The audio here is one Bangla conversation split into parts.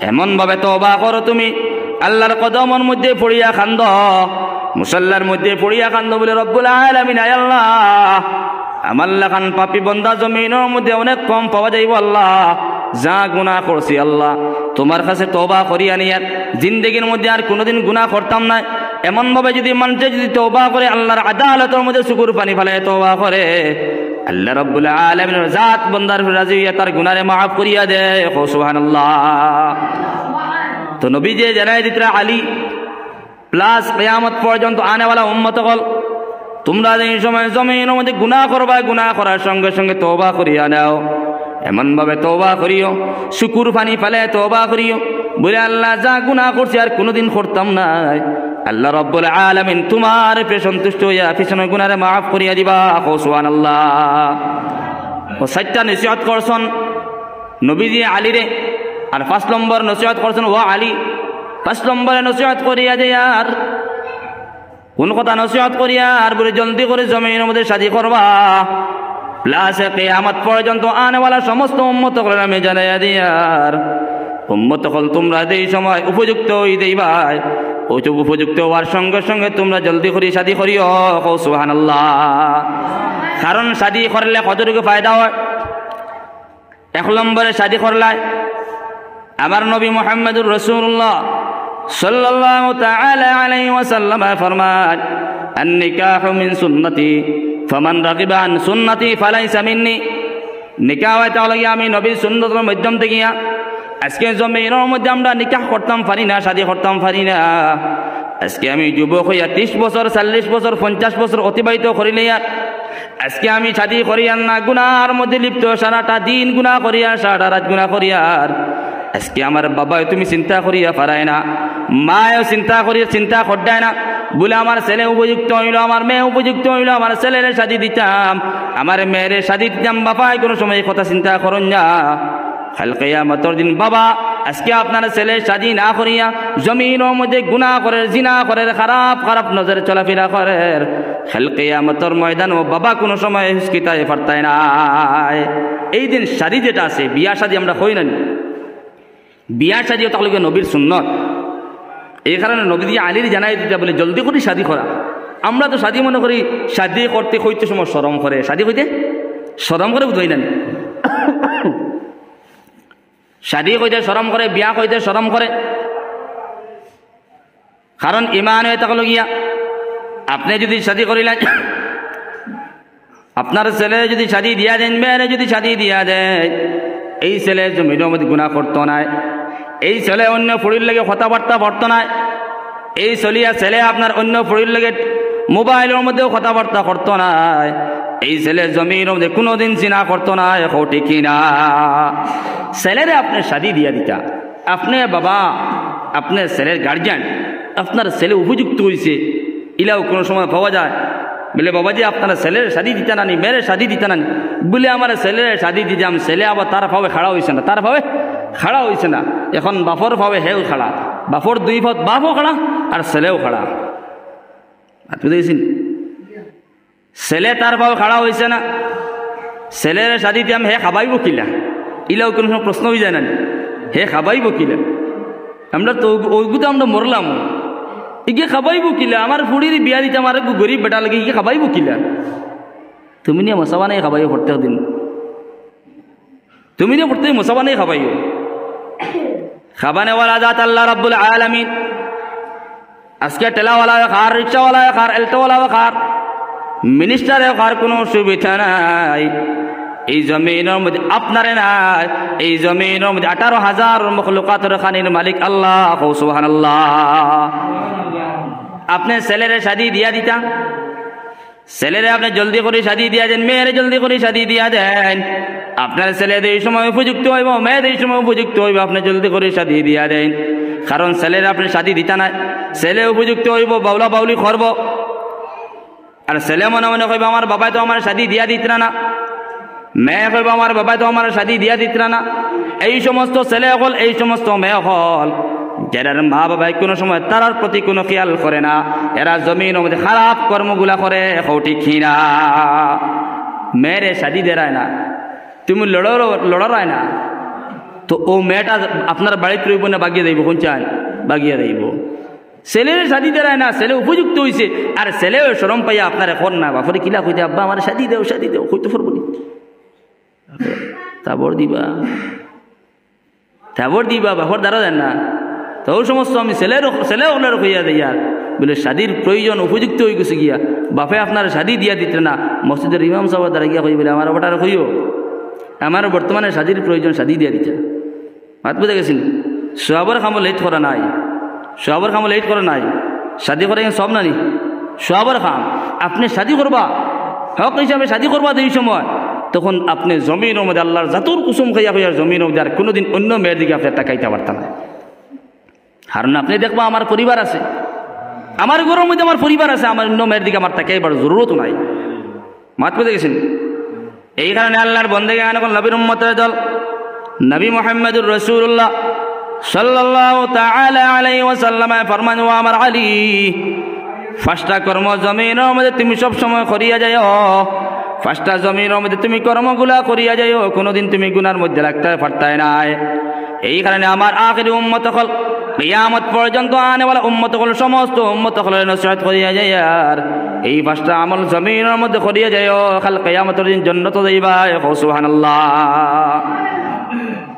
এমন ভাবে তওবা করো তুমি আল্লাহর কদমের মধ্যে পড়িয়া কান্দ, মুসাল্লার মধ্যে পড়িয়া কান্দ বলে রব্বুল আলামিন আয় আল্লাহ আমার লাখান পাপী বান্দা জমিনের মধ্যে অনেক কম পাওয়া যাইব আল্লাহ, যা গুনাহ করছি আল্লাহ তোমার কাছে তওবা করিয়া নিয়ে জিন্দেগির মধ্যে আর কোনোদিন গুনাহ করতাম না। এমন ভাবে যদি মানুষে যদি তওবা করে আল্লাহর আদালতের মধ্যে চুকুর পানি ফেলে তওবা করে, আল্লাহ রাব্বুল আলামিনের জাত বান্দার রাজি হইয়া তার গুনাহে মাফ করিয়া দেয়। সুবহানাল্লাহ। তো নবী যে জানাই দিতরা আলী প্লাস কিয়ামত পর্যন্ত আনেওয়ালা উম্মত হল, তোমরা এই সময় জমিনের মধ্যে গুনাহ করবা, গুনাহ করার সঙ্গে সঙ্গে তওবা করিয়া নাও। এমন ভাবে তওবা করিও শুকুর পানি ফেলে তওবা করিও বলে আল্লাহ যা গুনাহ করছি আর কোনোদিন করতাম না, আল্লাহ রাব্বুল আলামিন তোমার উপরে সন্তুষ্ট হইয়া পিছনের গুনাহে মাফ করিয়া দিবা। সুবহানাল্লাহ। ও সাতটা নসিহত করছেন নবীজি আলীরে, আর 5 নম্বর নসিহত করছেন ও আলী 5 নম্বরে নসিহত করিয়া যে আর কোন কথা নসিহত করিয়া আর বলে জলদি করে জমিনের মধ্যে শাদী করবা, প্লাস কিয়ামত পর্যন্ত আনেওয়ালা সমস্ত উম্মত হল আমি জানাইয়া দিয়ার উম্মত হল তোমরা এই সময় উপযুক্ত হই দেইবাই, ওই উপযুক্ত হওয়ার সঙ্গে সঙ্গে তোমরা জলদি করে শাদী করিও। সুবহানাল্লাহ। কারণ শাদী করলে কতটুকু ফায়দা হয়? 1 নম্বরে শাদী করলাই আমার নবী মুহাম্মদুর রাসূলুল্লাহ সাল্লাল্লাহু তাআলা আলাইহি ওয়াসাল্লাম ফরমান আন-নিকাহু মিন সুন্নতি ফামান রাগিবা আন সুন্নতি ফালাইসা মিন্নি। নিকাহ তাহলে আমি নবীর সুন্নতের মাধ্যম থেকে আজকে জমিনের মধ্যে আমরা নিকাহ করতাম পারি না, শাদী করতাম পারি না। আজকে আমি যুবক হইয়া 30 বছর 40 বছর 50 বছর অতিবাহিত করিলে আজকে আমি শাদী করিয়ার না গুনার মধ্যে লিপ্ত, সারাটা দিন গুনাহ করিয়া সারা রাত গুনাহ করিয়ার আজকে আমার বাবা তুমি চিন্তা করিয়া পারায় না, মায়ও চিন্তা করিয়া চিন্তা করডায় না বলে আমার ছেলে উপযুক্ত হইল, আমার মেয়ে উপযুক্ত হইল, আমার ছেলের শাদী দিতাম, আমার মেয়ের শাদী দিতাম। বাবাই কোনো সময় কথা চিন্তা করুন না। কাল কিয়ামতের দিন বাবা আজকে আপনার ছেলে শাদী না করিয়া জমিনের মধ্যে গুনাহ করে, জিনা করে, খারাপ খারাপ নজরে চলাফেরা করে, কাল কিয়ামতের ময়দান ও বাবা কোনো সময় হুসকিতায় পারতায় না। এই দিন শাদী যেটা আছে বিয়া শাদী আমরা হই না, বিয়া শাদীও তাহলে নবীর সুন্নত। এই কারণে নবীজি আলীর জানাই দিতে বলে জলদি করে শাদী করা। আমরা তো শাদী মনে করি শাদী করতে হইতে সময় শরম করে, শাদী হইতে শরম করে বুঝই না, শাদী কইতে শরম করে, বিয়া কইতে শরম করে। কারণ ইমান হয়ে থাকলো গিয়া আপনি যদি শাদী করিলেন, আপনার ছেলে যদি শাদী দিয়া দেন, মেয়েরে যদি শাদী দিয়া দেয়, এই ছেলে জমিনের মধ্যে গুনাহ করতো না, এই ছেলে অন্য ফুড়ির লেগে কথাবার্তা পড়তো না, এই চলিয়া ছেলে আপনার অন্য ফুড়ির লেগে মোবাইলের মধ্যেও কথাবার্তা করতো না, এই ছেলে জমির মধ্যে কোনোদিন চিনা করতো না। ঠিক কিনা? ছেলেরে আপনি শাদী দিয়া দিতা, আপনি বাবা আপনার ছেলের গার্জিয়ান, আপনার ছেলে উপযুক্ত হয়েছে, ইলাও কোনো সময় পাওয়া যায় বলে বাবাজি আপনারা ছেলের শাদী দিতে নানি, মেয়ের শাদী দিতে নানি বলে আমার ছেলের শাদী দিতাম, ছেলে আবার তার ভাবে খাড়া হয়েছে না, তার ভাবে খাড়া হয়েছে না। এখন বাপর ভাবে হেও খাড়া, বাপর 2 ভাত বাপও খাড়া আর ছেলেও খাড়া। বুঝেছেন? ছেলে তার ভাবে খাড়া হয়েছে না, ছেলের শাদী দিতাম, হে খাবাইব কিলা, ইলাও কোনো সময় প্রশ্ন হয়ে যায় না, হে খাবাইব কিলা। আমরা তো ওইগুলো আমরা মরলাম, ইগে খাবাইব কিলা, আমার ফুড়ির বিয়া দিতাম আর গরিব বেটা লাগে, ইগে খাবাইব কিলা। তুমি নিয়ে মশাবা নেই খাবাইও প্রত্যেক দিন, তুমি নিয়ে প্রত্যেক মশাবা নেই খাবাইও। খাবানেওয়ালা জাত আল্লাহ রাব্বুল আলামিন। আজকে টেলাওয়ালা খার, রিক্সাওয়ালা খার, এলটোওয়ালা খার, মিনিস্টারে খার, কোনো সুবিধা নাই। এই জমিনের মধ্যে আপনারে নাই, এই জমিনের মধ্যে 18,000 মখলুকাতের খানির মালিক আল্লাহ। সুবহানাল্লাহ। আপনি ছেলেরে শাদী দিয়া দিতা, ছেলেরে আপনি জলদি করে শাদী দিয়া দেন, মেয়েরে জলদি করে শাদী দিয়া দেন। আপনার ছেলে এই সময় উপযুক্ত হইব, মেয়ের এই সময় উপযুক্ত হইব, আপনি জলদি করে শাদী দিয়া দেন। কারণ ছেলের আপনি শাদী দিতা নাই, ছেলে উপযুক্ত হইব, বাউলা বাউলি করব, আর ছেলে মনে মনে কইব আমার বাবাই তো আমার শাদী দিয়া দিত না, মেয়ে কইব আমার বাবাই তো আমার শাদী দিয়া দিত না। এই সমস্ত ছেলে হল, এই সমস্ত মেয়ে হল যারা মা বাবাই কোনো সময় তারার প্রতি কোনো খেয়াল করে না, এরা জমিনের মধ্যে খারাপ কর্মগুলা করে। ঠিক কিনা? মেয়েরে শাদী দেরায় না, তুমি লড়ায় না, তো ও মেয়েটা আপনার বাড়িতে রইব না বাগিয়ে দেব কোন চান বাগিয়ে দেব ছেলের শাদি দেয় না ছেলে উপযুক্ত হয়েছে আর ছেলেও শরম পাইয়া আপনার এখন না বাপরে কিলা কইতে আব্বা আমার শাদি দেও হইতে পারবো নি তাবর দিবা বাপর দ্বারা দেন না তো ওই সমস্ত আমি ছেলে ওনার হইয়া দেয় আর বলে শাদির প্রয়োজন উপযুক্ত হয়ে গেছে গিয়া বাপে আপনার শাদি দিয়া দিতে না মসজিদের ইমাম সাহেব দ্বারা গিয়া কই বলে আমার ওটার কইও আমার বর্তমানে শাদির প্রয়োজন শাদি দিয়া দিতে মাত বুঝে গেছেন সোয়াবর খামো লেট করা নাই শাদি করে সব নানি সোয়াবর খাম আপনি শাদি করবা হক হিসাবে শাদি করবা এই সময় তখন আপনি জমিনের মধ্যে আল্লাহর জাতুর কুসুম খাইয়া হইয়া জমিনের মধ্যে আর কোনোদিন অন্য মেয়ের দিকে আপনি তাকাইতে পারতেন না কারণ আপনি দেখবা আমার পরিবার আছে আমার ঘরের মধ্যে আমার পরিবার আছে আমার অন্য মেয়ের দিকে আমার তাকাইবার জরুরত নাই মাত বুঝে গেছেন এই কারণে আল্লাহর বন্দেগে এখন নবীর উম্মতের দল নবী মুহাম্মদুর রাসূলুল্লাহ সাল্লাল্লাহু তাআলা আলাইহি ওয়াসাল্লাম ফরমান ও আমার আলী ফাস্টা কর্ম জমিনের মধ্যে তুমি সব সময় করিয়া যাও ফাস্টা জমিনের মধ্যে তুমি কর্মগুলা করিয়া যাও কোনোদিন তুমি গুনার মধ্যে লাগতে পারতাই নাই এই কারণে আমার আখিরি উম্মত হল কিয়ামত পর্যন্ত আনেওয়ালা উম্মত হল সমস্ত উম্মত হলের নসিহত করিয়া যায় আর এই পাঁচটা আমল জমিনের মধ্যে করিয়া যায় কাল কিয়ামতের দিন জান্নাত যাইবা সুবহানাল্লাহ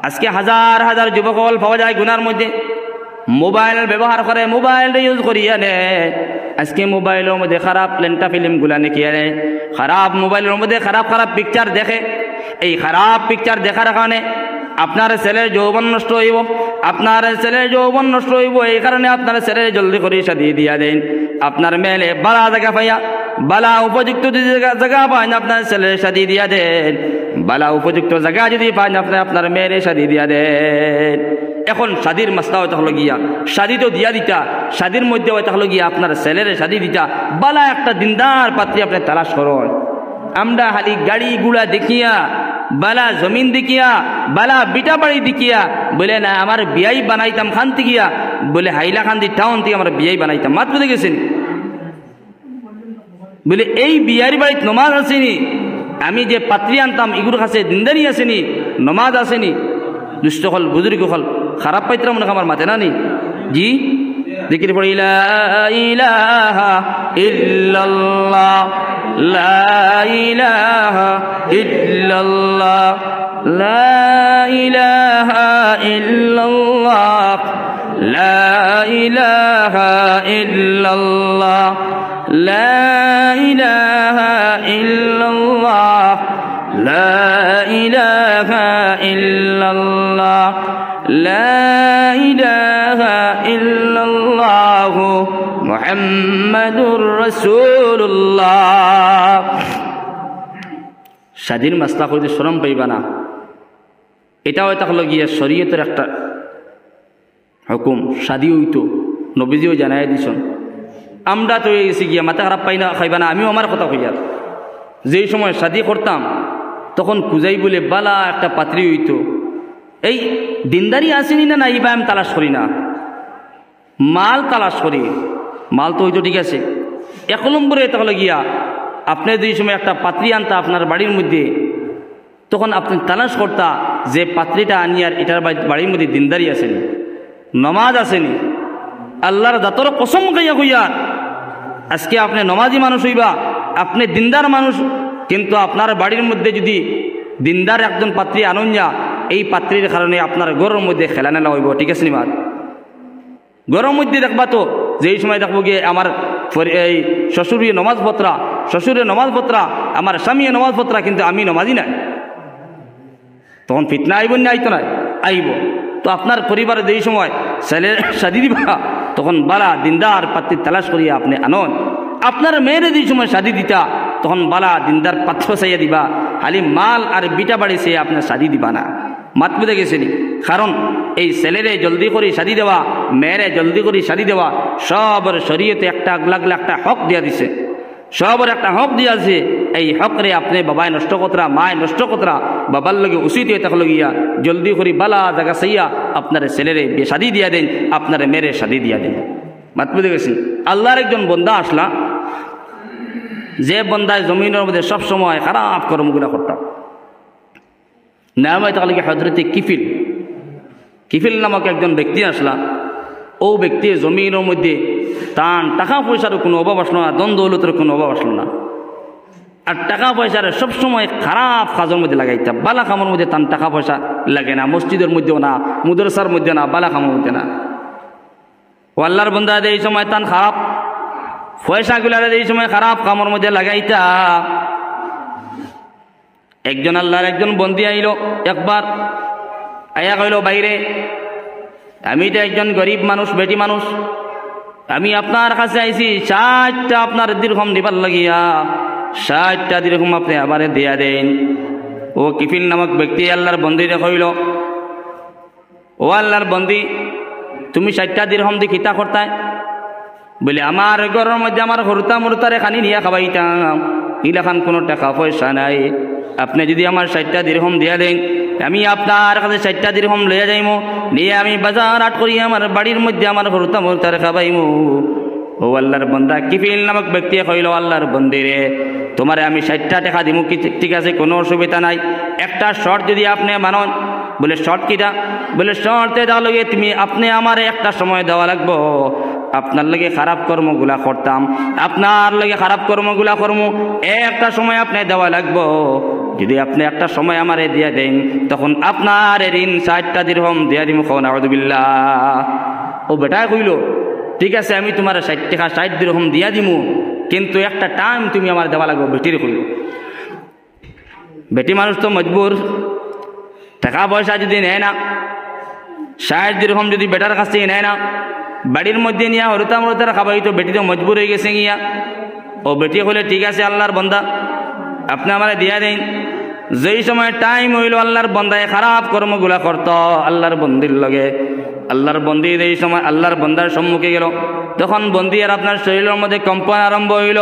আজকে হাজার হাজার যুবক পাওয়া যায় গুনার মধ্যে মোবাইল ব্যবহার করে মোবাইল ইউজ করিয়া নেয় আজকে মোবাইলের মধ্যে খারাপ লেন্টা ফিল্মগুলা নেকিয়ে নেয় খারাপ মোবাইলের মধ্যে খারাপ পিকচার দেখে এই খারাপ পিকচার দেখার কারণে আপনার ছেলের যৌবন নষ্ট হইব এই কারণে আপনার ছেলে জলদি করে শাদি দিয়া দেন আপনার মেলে বালা জায়গা পাইয়া বালা উপযুক্ত জায়গা পান আপনার ছেলের শাদি দিয়া দেন বালা উপযুক্ত জায়গা যদি পান আপনার মেয়ের শাদি দিয়া দেন এখন শাদির মাসলা হইতে হলো গিয়া শাদি তো দিয়া দিতা শাদির মধ্যে হইতে হলো গিয়া আপনার ছেলের শাদি দিতা বালা একটা দিনদার পাত্রী আপনি তালাশ করুন আমরা খালি গাড়ি গুড়া দেখিয়া বালা জমিন দেখিয়া বালা বিটা বাড়ি দেখিয়া বলে না আমার বিয়াই বানাইতাম খান গিয়া বলে হাইলাকান্দি টাউন থেকে আমার বিয়াই বানাইতাম মাত বুঝে গেছেন বলে এই বিয়ার বাড়িত নমাজ আসেনি আমি যে পাত্রী আনতাম এগুলোর কাছে দিনদারি আসেনি নমাজ আসেনি দুষ্ট হল বুজুর্গ হল খারাপ পাইতরা মনে আমার মাতে না নি জি জিকির পড়ে লা ইলাহা ইল্লাল্লাহ লা ইলাহা ইল্লাল্লাহ লা ইলাহা ইল্লাল্লাহ লা ইলাহা ইল্লাল্লাহ লা ইলাহা ইল্লাল্লাহ লা ইলাহা ইল্লাল্লাহ লা ইলাহা ইল্লাল্লাহ মুহাম্মাদুর রাসূলুল্লাহ শাদির মাসলা কইতে শরম পাইবা না এটাও এটা হলো গিয়া শরীয়তের একটা হুকুম শাদি হইতো নবীজিও জানাই দিছেন আমরা তো গেছি গিয়া মাথা খারাপ পাই না খাইবা না আমিও আমার কথা কইয়ার যেই সময় শাদি করতাম তখন কুজাই বলে বালা একটা পাত্রী হইতো এই দিনদারি আসেনি না ইবা আমি তালাশ করি না মাল তালাশ করি মাল তো হইতো ঠিক আছে 1 নম্বরে এটা হলো গিয়া আপনি যেই সময় একটা পাত্রী আনতা আপনার বাড়ির মধ্যে তখন আপনি তালাশ করতা যে পাত্রীটা আনিয়ার এটার বাড়ির মধ্যে দিনদারি আসেনি নমাজ আসেনি আল্লাহর দাতর কসম খাইয়া হইয়া আজকে আপনি নমাজি মানুষ হইবা আপনি দিনদার মানুষ কিন্তু আপনার বাড়ির মধ্যে যদি দিনদার একজন পাত্রী আনুন যা এই পাত্রীর কারণে আপনার ঘরের মধ্যে খেলানেলা হইব ঠিক আছে নিমাদ ঘরের মধ্যে দেখবা তো যেই সময় দেখবো গিয়ে আমার এই শ্বশুরের নমাজ পত্রা আমার স্বামী নমাজ পত্রা কিন্তু আমি নমাজি নাই তখন ফিতনা আইব না আইতো নাই আইব তো আপনার পরিবারে যেই সময় ছেলের শাদি দিবা তখন বালা দিনদার পাত্রী তালাশ করিয়া আপনি আনন আপনার মেয়ের যেই সময় শাদি দিতা তখন বালা দিনদার পাত্র চাইয়া দিবা খালি মাল আর বিটা বাড়ি সে আপনার শাদি দিবা না মাত বুঝে গেছেনি কারণ এই ছেলেরে জলদি করে শাদি দেওয়া মেয়েরে জলদি করে শাদি দেওয়া সবর শরীয়তে একটা লাগলে একটা হক দিয়া দিছে সবর একটা হক দিয়া আছে এই হকরে আপনি বাবায় নষ্ট কতরা মায় নষ্ট কতরা বাবার লগে উচিত হয়ে থাকলো গিয়া জলদি করে বালা জায়গা চাইয়া আপনার ছেলেরে শাদি দিয়া দেন আপনার মেয়েরে শাদি দিয়া দেন মাত বুঝে গেছেন আল্লাহর একজন বন্দা আসলা যে বন্দায় জমিনের মধ্যে সবসময় খারাপ কর্মগুলা করতাম নাম হয় তাহলে হজরতে কিফিল কিফিল নামক একজন ব্যক্তি আসলা, ও ব্যক্তি জমিনের মধ্যে তার টাকা পয়সারও কোনো অভাব আসলো না, দ্বন্দ্ব দৌলতের কোনো অভাব আসলো না। আর টাকা পয়সার সবসময় খারাপ কাজের মধ্যে লাগাইতা, বালা কামের মধ্যে তার টাকা পয়সা লাগে না, মসজিদের মধ্যেও না, মুদরসার মধ্যে না, বালা কামের মধ্যে না। ও আল্লাহর বান্দা এই সময় তান খারাপ পয়সাগুলার এই সময় খারাপ কামের মধ্যে লাগাইতা। একজন আল্লাহর একজন বন্দী আইল, একবার আয়া কইল, বাইরে আমি তো একজন গরিব মানুষ, বেটি মানুষ, আমি আপনার কাছে আইছি 60টা আপনার দিরহম দিবার লাগিয়া, 60টা দিরহম আপনি আবারে দিয়া দেন। ও কিফিল নামক ব্যক্তি আল্লাহর বন্দীরে কইল, ও আল্লাহর বন্দী, তুমি 60টা দিরহম দি খিতা করতায়? বলে, আমার ঘরের মধ্যে আমার হরুতা মরুতারে খানি নিয়ে খাবাইতাম, ইলাখান কোনো টাকা পয়সা নাই। আপনি যদি আমার 60টা দিরহম দিয়া দেন, আমি আপনার কাছে 60টা দিরহম লইয়া যাইমো, নিয়ে আমি বাজার আট করি আমার বাড়ির মধ্যে আমার হরুতা মরুতারে খাবাইমো। ও আল্লাহর বান্দা কিফিল নামক ব্যক্তি কইল, আল্লাহর বন্দিরে, তোমারে আমি 60টা টাকা দিমু, কি ঠিক আছে, কোনো অসুবিধা নাই, একটা শর্ট যদি আপনি মানন। বলে, শর্ট কিটা? বলে, শর্তে দেওয়া লগে তুমি আপনি আমার একটা সময় দেওয়া লাগবো, আপনার লগে খারাপ কর্মগুলা করতাম, আপনার লগে খারাপ কর্মগুলা করমু, একটা সময় আপনি দেওয়া লাগবো। যদি আপনি একটা সময় আমারে দিয়া দেন, তখন আপনার ঋণ 60টা দিরহম দিয়া দিমু। নাউযুবিল্লাহ। ও বেটা কইল, ঠিক আছে, আমি তোমার 60 টাকা 60 দিরহম দিয়া দিমু, কিন্তু একটা টাইম তুমি আমার দেওয়া লাগবো। বেটির কইল, বেটি মানুষ তো মজবুর, টাকা পয়সা যদি নেয় না, 60 দিরহম যদি বেটার কাছ থেকে নেয় না, বাড়ির মধ্যে নিয়ে হরুতা মরুতার খাবাই, তো বেটি তো মজবুর হয়ে গেছে গিয়া। ও বেটি হলে, ঠিক আছে আল্লাহর বন্দা, আপনি আমার দিয়া দেন। যেই সময় টাইম হইল, আল্লাহর বন্দায় খারাপ কর্মগুলা করত আল্লাহর বন্দির লগে, আল্লাহর বন্দি এই সময় আল্লাহর বন্দার সম্মুখে গেল, তখন বন্দি আর আপনার শরীরের মধ্যে কম্পন আরম্ভ হইল।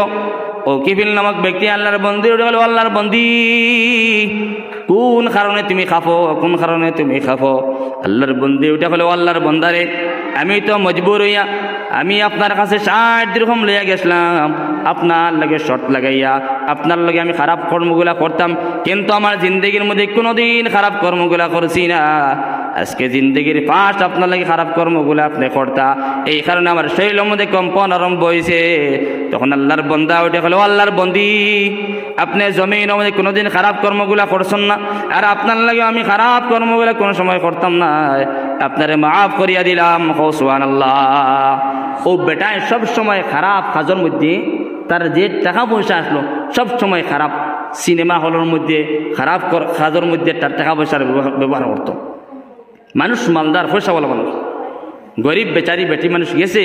ও কিফিল নামক ব্যক্তি আল্লাহর বন্দি উঠে গেল, আল্লাহর বন্দি, কোন কারণে তুমি খাফো, কোন কারণে তুমি খাফো? আল্লাহর বন্দি উঠে গেল, আল্লাহর বন্দারে, আমি তো মজবুর হইয়া আমি আপনার কাছে 60 দিরহম লইয়া গেছিলাম, আপনার লগে শর্ট লাগাইয়া আপনার লগে আমি খারাপ কর্মগুলা করতাম, কিন্তু আমার জিন্দগির মধ্যে কোনোদিন খারাপ কর্মগুলা করছি না। আজকে জিন্দগির ফার্স্ট আপনার লাগে খারাপ কর্মগুলা আপনি করতা, এই কারণে আমার শরীরের মধ্যে কম্পন আরম্ভ হয়েছে। তখন আল্লাহর বন্দা উঠে গেল, আল্লাহর বন্দি, আপনি জমিনের মধ্যে কোনোদিন খারাপ কর্মগুলা করছেন না, আর আপনার লাগে আমি খারাপ কর্মগুলা কোনো সময় করতাম না, আপনারে মাফ করিয়া দিলাম। সুবহানাল্লাহ। ও বেটায় সব সময় খারাপ কাজের মধ্যে তার যে টাকা পয়সা আসলো, সব সময় খারাপ সিনেমা হলের মধ্যে খারাপ কাজের মধ্যে তার টাকা পয়সার ব্যবহার করত। মানুষ মালদার পয়সাওয়ালা মানুষ, গরিব বেচারি বেটি মানুষ গেছে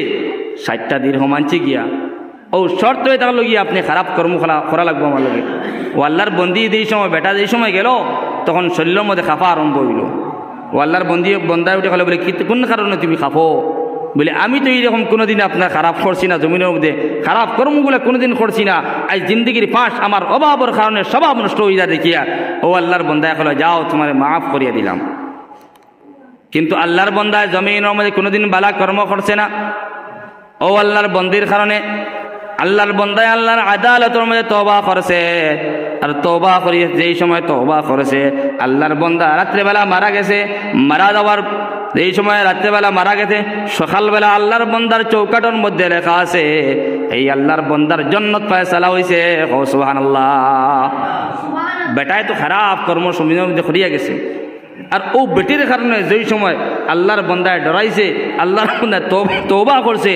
60টা দিরহম আনছে গিয়া, ও শর্ত হয়ে থাকলো গিয়া আপনি খারাপ কর্ম করা লাগবো আমার লগে। ও আল্লাহর বন্দি এই সময় বেটা যেই সময় গেল, তখন শরীরের মধ্যে খাফা আরম্ভ হইল। ও আল্লাহর বন্দায় উঠে গেল, বলে, কোন কারণে তুমি খাফো? বলে, আমি তো এইরকম কোনোদিন আপনার খারাপ করছি না, জমিনের মধ্যে খারাপ কর্মগুলো কোনোদিন করছি না, আজ জিন্দগির পাশ আমার অভাবের কারণে স্বভাব নষ্ট হয়ে যা দেখিয়া। ও আল্লাহর বন্দায় হলো, যাও তোমার মাফ করিয়া দিলাম। কিন্তু আল্লাহর বন্দায় জমিনের মধ্যে কোনোদিন বালা কর্ম করছে না। ও আল্লাহর বন্দির কারণে আল্লাহর বন্দায় আল্লাহর আদালতের মধ্যে তওবা করেছে, আর তওবা করিয়ে যেই সময় তওবা করেছে, আল্লাহর বন্দা রাত্রেবেলা মারা গেছে, মারা যাওয়ার এই সময় রাত্রেবেলা মারা গেছে, সকালবেলা আল্লাহর বন্দার চৌকাটের মধ্যে লেখা আছে, এই আল্লাহর বন্দার জান্নাত ফয়সালা হইছে। সুবহানাল্লাহ। বেটায় তো খারাপ কর্ম সময়ের মধ্যে করিয়া গেছে, আর ও বেটির কারণে যেই সময় আল্লাহর বন্দায় ডরাইছে, আল্লাহর বন্দা তওবা করছে,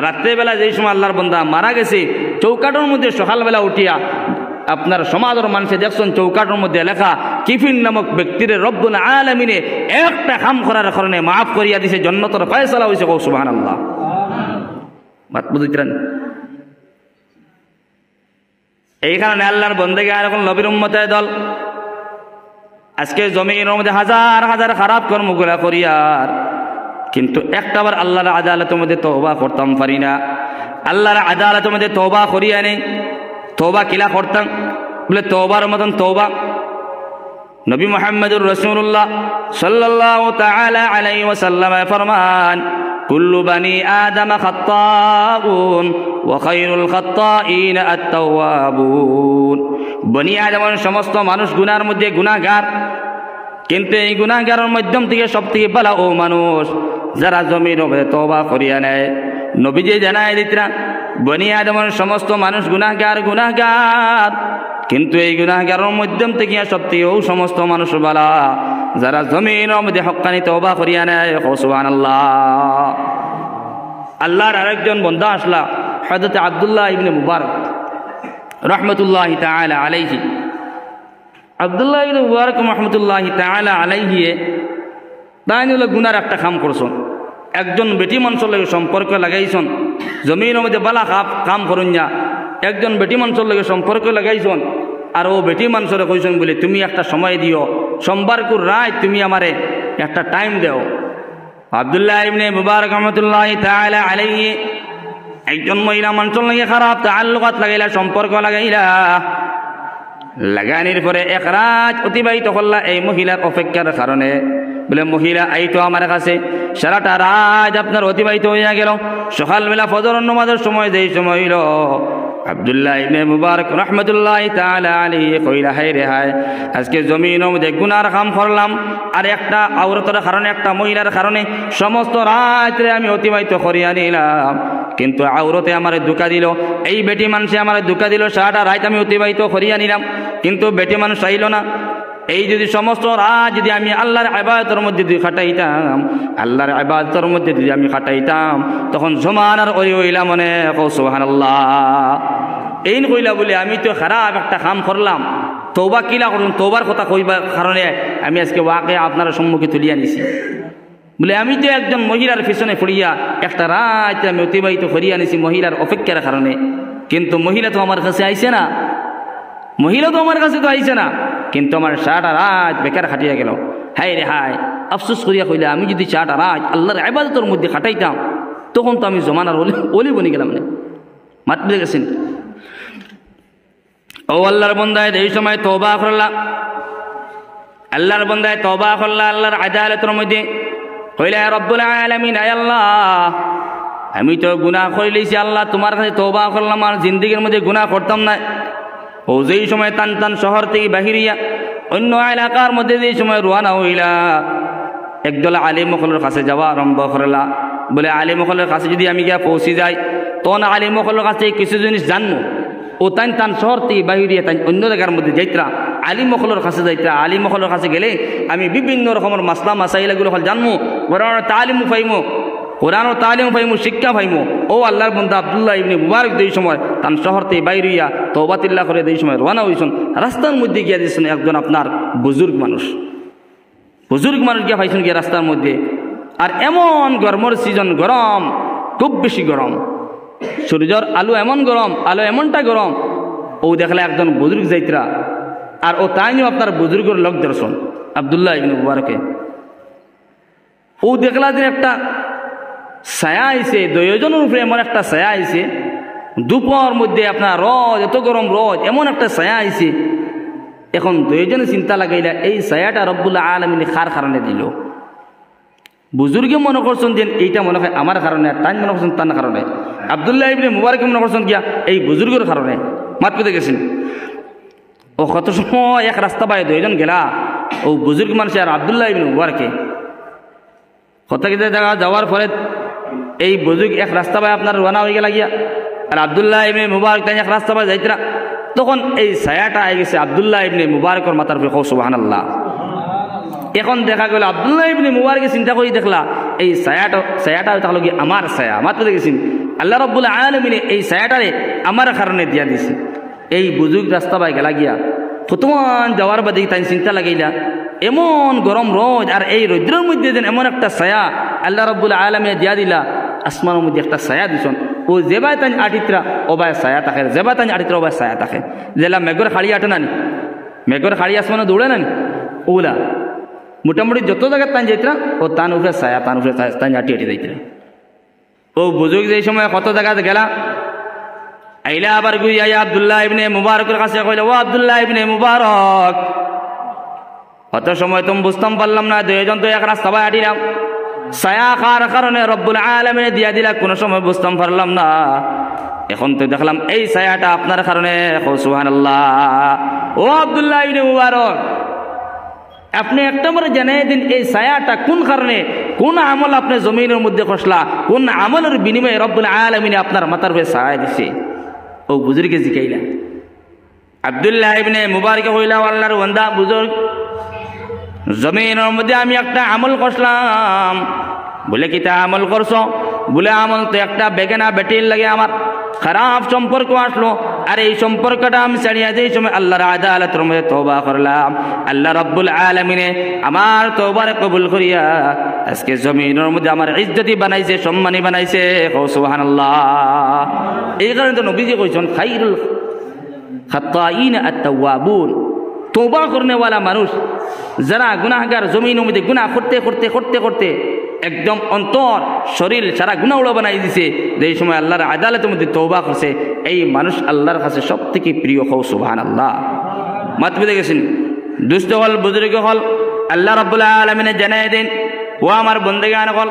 রাত্রেবেলা যেই সময় আল্লাহর বন্দা মারা গেছে, চৌকাটের মধ্যে সকালবেলা উঠিয়া আপনার সমাজের মানুষে দেখছেন চৌকাটের মধ্যে লেখা, কিফিল নামক ব্যক্তির রব্বুল আলামিনে একটা কাম করার কারণে মাফ করিয়া দিছে, জান্নাতের ফয়সালা হইছে। সুবহানাল্লাহ। বাত বুঝিতেন? এই কারণে আল্লাহর বন্দেগে আর এখন নবীর উম্মতের দল আজকে জমিনের মধ্যে হাজার হাজার খারাপ কর্মগুলা করিয়ার, কিন্তু একটাবার আল্লাহর আদালতের মধ্যে তওবা করতাম পারি না। আল্লাহর আদালতের মধ্যে তওবা করিয়া নেই। তওবা কিলা করতাম? বলে, তওবার মতন তওবা নবী মুহাম্মদুর রাসূলুল্লাহ সাল্লাল্লাহু তাআলা আলাইহি ওয়াসাল্লাম ফরমান, কুল্লু বানি আদম খাত্তাউন ওয়া খায়রুল খাত্তাইন আত-তাওয়াবুন। বনি আদমের সমস্ত মানুষ গুনার মধ্যে গুনাহগার, কিন্তু এই গুনাহগারের মাধ্যম থেকে সব থেকে ভালো ও মানুষ যারা জমির উপরে তওবা করিয়া নেয়। নবীজি জানায় দিতরা বনি আদমের সমস্ত মানুষ গুনাহগার, কিন্তু এই গুনাহগারের মাধ্যম থেকে সব থেকে ও সমস্ত মানুষ ভালো যারা জমির মধ্যে হক্কানি তওবা করিয়া নেয়। সুবহানাল্লাহ। আল্লাহর আরেকজন বান্দা আসলা হযরত আব্দুল্লাহ ইবনে মুবারক রাহমাতুল্লাহি তাআলা আলাইহি। আব্দুল্লাহ ইবনে মুবারক রাহমাতুল্লাহি তাআলা আলাইহি তাই হলো গুনার একটা কাম করছেন। একজন বেটি মানুষের লগে সম্পর্ক লাগাইছেন, জমিনের মধ্যে বালা কাম করুন না, একজন বেটি মানুষের লগে সম্পর্ক লাগাইছেন। আর ও বেটি মানুষের কইছেন বলে তুমি একটা সময় দিও, সোমবার কুর রাত তুমি আমারে একটা টাইম দাও। আব্দুল্লাহ ইবনে মুবারক রাহমাতুল্লাহি তাআলা আলাইহি একজন মহিলা মানুষের লগে খারাপ তাআল্লুকাত লাগাইলা, সম্পর্ক লাগানির পরে এক রাত অতিবাহিত করলা এই মহিলার অপেক্ষার কারণে। বলে মহিলা আইতো আমার কাছে, সারাটা রাত আপনার অতিবাহিত হইয়া গেল। সকালবেলা ফজর নামাজের সময় যেই সময় হইল, আব্দুল্লাহ ইবনে মুবারক রাহমাতুল্লাহি তাআলা আলাইহি কইলা হায় রে হায়, আজকে জমিনের মধ্যে গুনার কাম করলাম আর একটা আওরতের কারণে, একটা মহিলার কারণে সমস্ত রাত্রে আমি অতিবাহিত করিয়া নিলাম, কিন্তু আওরতে আমারে ধোঁকা দিল, এই বেটি মানুষে আমারে ধোঁকা দিল। সারাটা রাত আমি অতিবাহিত করিয়া নিলাম, কিন্তু বেটি মানুষ চাইল না। এই যদি সমস্ত রাত যদি আমি আল্লাহর ইবাদতের মধ্যে যদি খাটাইতাম, আল্লাহর ইবাদতের মধ্যে যদি আমি খাটাইতাম, তখন জমানার ওই হইলা মনে সুবহানাল্লাহ। এই কইলা বলে আমি তো খারাপ একটা কাম করলাম, তওবা কিলা করুন, তওবার কথা কইবার কারণে আমি আজকে ওয়াকে আপনার সম্মুখে তুলিয়া নিছি। বলে আমি তো একজন মহিলার পিছনে পড়িয়া একটা রাত আমি অতিবাহিত করিয়া নিছি মহিলার অপেক্ষার কারণে, কিন্তু মহিলা তো আমার কাছে আইছে না, মহিলা তো আমার কাছে তো আইছে না, কিন্তু আমার সারাটা রাত বেকার খাটিয়া গেল। হায় রে হায়, আফসোস করিয়া কইলা আমি যদি সারাটা রাত আল্লাহর ইবাদতের মধ্যে খাটাইতাম, তখন তো আমি জমানার ওলি বনি গেলাম না। মাত বুঝে গেছেন? ও আল্লাহর বান্দায় এই সময় তওবা করলা, আল্লাহর বান্দায় তওবা করলা আল্লাহর আদালতের মধ্যে, কইলা ইয়া রব্বুল আলামিন, আয় আল্লাহ আমি তো গুনাহ করে লইছি, আল্লাহ তোমার কাছে তওবা করলাম আর জিন্দেগির মধ্যে গুনাহ করতাম না। ও যেই সময় টান শহর থেকে বাহিরিয়া অন্য এলাকার মধ্যে যেই সময় রওনা হইলা, একদল আলিম মখলের কাছে যাওয়া আরম্ভ করলা। বলে আলিম মখলের কাছে যদি আমি গিয়া পৌঁছে যাই, তখন আলিম মখলের কাছে কিছু জিনিস জানবো। ও টান শহর থেকে বাহিরিয়া তাই অন্য জায়গার মধ্যে যাইতরা, আলিম মখলের কাছে যাইতরা। আলিম মখলের কাছে গেলে আমি বিভিন্ন রকমের মাসলা মাসাইলগুলো হল জানবো, কোরআনের তালিমও পাইমো, কোরআনের তালিম পাইমো, শিক্ষা পাইমো। ও আল্লাহর বান্দা আব্দুল্লাহ ইবনে মুবারক দেই সময় তান শহর থেকে বাইরিয়া তওবাতিল্লাহ করে দেই সময় রওনা হইছেন। রাস্তার মধ্যে গিয়া দিয়েছেন একজন আপনার বুজুর্গ মানুষ গিয়া পাইছেন গিয়া রাস্তার মধ্যে। আর এমন গরমের সিজন, গরম, খুব বেশি গরম, সূর্যের আলো এমন গরম, আলো এমনটা গরম। ও দেখলে একজন বুজুর্গ যাইতরা, আর ও তাইও আপনার বুজুর্গের লোক দর্শন আব্দুল্লাহ ইবনে মুবারকে। ও দেখলা যে একটা ছায়া আইছে, দুইজনের উপরে এমন একটা ছায়া আইছে, দুপুর মধ্যে আপনার রোদ, এত গরম রোদ, এমন একটা ছায়া আইছে। এখন দুইজনে চিন্তা লাগাইলা এই ছায়াটা রব্বুল আলামিন কার কারণে দিল। বুজুর্গে মনে করছেন যে এইটা মনে হয় আমার কারণে, আর তাই মনে করছেন তার কারণে। আব্দুল্লাহ ইবনে মুবারক মনে করছেন গিয়া এই বুজুর্গের কারণে। মাত পেতে গেছেন। ও কত সময় এক রাস্তা পায় দুইজন গেলা, ও বুজুর্গ মানুষ আর আব্দুল্লাহ ইবনে মুবারকে কত কিছু জায়গা যাওয়ার পরে এই বুজুর্গ এক রাস্তা পায় আপনার রওনা হয়ে গেলা গিয়া, আর আব্দুল্লাহ ইবনে মুবারক তাই এক রাস্তা পায় যাইতরা। তখন এই ছায়াটা আই গেছে আব্দুল্লাহ ইবনে মুবারকের মাথার উপরে। সুবহানাল্লাহ। এখন দেখা গেল আব্দুল্লাহ ইবনে মুবারকে চিন্তা করি দেখলা এই ছায়াটা তাহলে কি আমার ছায়া। মাত্র দেখেছেন আল্লাহ রাব্বুল আলামিন এই ছায়াটারে আমার কারণে দিয়া দিছে। এই বুজুর্গ রাস্তা পায় গেলা গিয়া কতমান যাওয়ার বাদে তাই চিন্তা লাগাইলা এমন গরম রোদ, আর এই রৌদ্রের মধ্যে যেন এমন একটা ছায়া আল্লাহ রাব্বুল আলামিন দিয়া দিলা। আসমানের মধ্যে একটা ছায়া দিছন, ও যেবাই তাই আটিত্রা ওবাই ছায়া থাকে, যেবাই তাই আটিত্রা ওবাই ছায়া থাকে। যেলা মেঘর খাড়ি আটে নানি, মেঘর খাড়ি আসমানে দৌড়ে নানি, ওলা মোটামুটি যত জায়গায় তাই যাইতরা ও তান উপরে ছায়া, তান উপরে তাই আটি যাইতরা। ও বুজুর্গ যে সময় কত জায়গাতে গেলা, আইলা আবার গুই আইয়া আব্দুল্লাহ ইবনে মুবারকের কাছে কইলা, ও আব্দুল্লাহ ইবনে মুবারক, কত সময় তুমি বুঝতাম পারলাম না, দুইজন তো এক রাস্তা পায় আটিলাম, ছায়া খার কারণে রব্বুল আলামিন দিয়া দিলা, কোনো সময় বুঝতাম পারলাম না। এখন তো দেখলাম এই ছায়াটা আপনার কারণে। সুবহানাল্লাহ। ও আব্দুল্লাহ ইবনে মুবারক, আপনি একটা বারে জানাই দিন এই ছায়াটা কোন কারণে, কোন আমল আপনি জমিনের মধ্যে খসলা, কোন আমলের বিনিময়ে রব্বুল আলামিন আপনার মাথার উপরে ছায়া দিছে। ও বুজুর্গে জিকাইলা আব্দুল্লাহ ইবনে মুবারক হইলা আল্লাহর বান্দা বুজুর্গ, জমিনের মধ্যে আমি একটা আমল করলাম। বলে কিতা আমল করছো? বলে আমল তো একটা বেগানা বেটির লাগে আমার খারাপ সম্পর্ক আসলো, আর এই সম্পর্কটা আমি ছাড়িয়ে যেই সময় আল্লাহর আদালতের মধ্যে তওবা করলাম, আল্লাহ রাব্বুল আলামিনে আমার তওবার কবুল করিয়া আজকে জমিনের মধ্যে আমার ইজ্জতি বানাইছে, সম্মানী বানাইছে। সুবহানাল্লাহ। এই কারণে তো নবীজি কইছেন খাইরুল খাত্তাইন আত-তাওয়াবুন, তওবা করনেওয়ালা মানুষ যারা গুনাহগার, জমিনের মধ্যে গুনাহ করতে করতে করতে করতে একদম অন্তর শরীর সারা গুনাহগুলো বানাই দিছে, যে সময় আল্লাহর আদালতের মধ্যে তওবা করছে, এই মানুষ আল্লাহর কাছে সব থেকে প্রিয়। সুবহানাল্লাহ। মাতবে দেখেছেন দুষ্ট হল বুজুর্গ হল, আল্লাহ রাব্বুল আলামিনে জানাই দেন, ও আমার বন্দেগান হল,